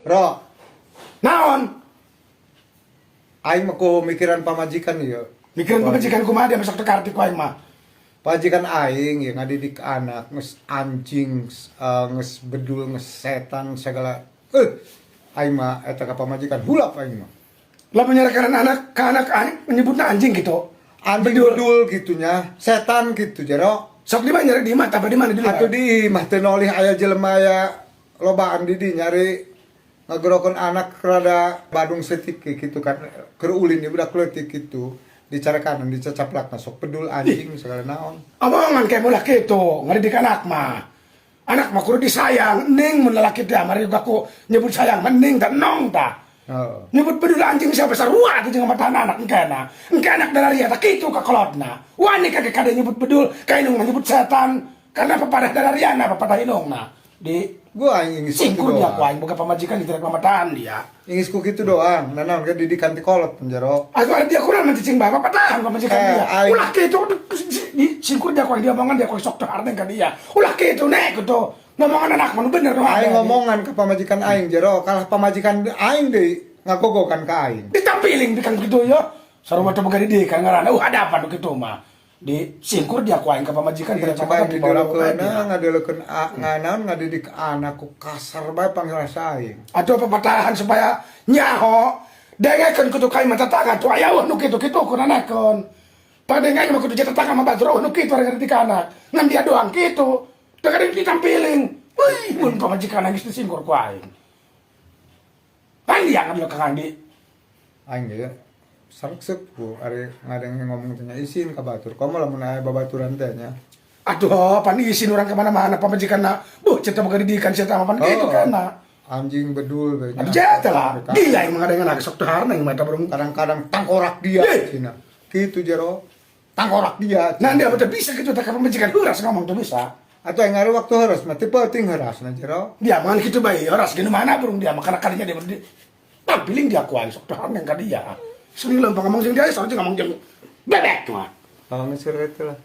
Ro, Naon? aing mah ku mikiran pamajikan ya. Mikirin pemajikan kumaha dia masuk teka arti ku aing mah. Pajikan aing yang ngadidik anak nges anjing, nges bedul, nges setan segala. Aing mah eta ka pamajikan hulap aing mah. Lah menyerahkan anak ke anak aing menyebutnya anjing gitu. Anjing bedul gitunya, setan gitu jero. Sok di mana nyari di mana? Tapi di mana dulu? Atuh di mah teu nolih aya jelema aya lobaan di nyari ngagerokeun anak rada Badung setik gitu kan. Keur ulin di budak leutik gitu. Dicara kanan dicacaplak sok pedul anjing segala naon. Omongan kayak mulak gitu, ngedidik anak mah. Anak mah kudu disayang, ning mun lalaki teh mari juga ku nyebut sayang mending dan nong tah. Heeh. Nyebut bedul anjing siapa sarua atuh jeung mata anak engkana. Engkana dari eta kitu ka kolotna. Wani kage kade nyebut bedul, kainung nyebut setan. Karena pepadah darariana pepadah inungna. Di Gua ingin singkur dia ku aing boga pamajikan diterek pamataan dia. Ingis ku gitu doang, nanaon ke didikan ti kolot penjero. Aku ada dia kurang mencicing bapak patahan pamajikan dia. aing- Ulah kitu di singkur dia ku dia omongan dia ku sok teu harteng ka dia. Ulah kitu nek gitu. Ngomongan anak mah bener doang. Aing ngomongan ke pamajikan aing jero, kalah pamajikan aing deui ngagogokan ka aing. Ditampiling bikan gitu ya. Sarua teu boga didikan ngaranna. Ada apa kitu mah. Di singkur dia ku aing ka pamajikan Coba pamajikan di bawah didelekeun dia. ngadelekeun nganaon ngadidik anak ku kasar bae panggil aing. Atuh pepatahan supaya nyaho dengekeun kudu kai mata tangan tuh aya nu kitu-kitu kunanekeun. Padengai mah kudu jatuh tangan mah batur nu kitu ari di anak. Ngan dia doang kitu. Dengerin ditampiling. Wih, mun pamajikan geus disingkur ku aing. Pan dia ngambil ka Andi. Aing ge sarek sepuh ari ngadeng ngomong tanya izin ka batur. Komo lamun aya babaturan teh nya. Aduh, pan izin orang kemana-mana pamajikan na. Cerita boga didikan cerita mah pan kitu kana. Anjing bedul bae. Aduh jatuh lah. Dia yang mengadeng anak sok teu harna yang mata burung. Kadang-kadang tangkorak dia cina. Gitu jero. Tangkorak dia. Nah dia betul bisa gitu tak pamajikan huras ngomong tuh bisa. Atau yang ngaruh waktu heras mah teu penting heurasna jero. Dia mangan gitu bayi horas gini mana burung dia makan kalinya dia berdiri. Tampiling dia kuan sok teu harna yang ka dia. Sering lempang ngomong jeung dia sok ngomong jeung bebek mah. Kalau ngeser eta lah.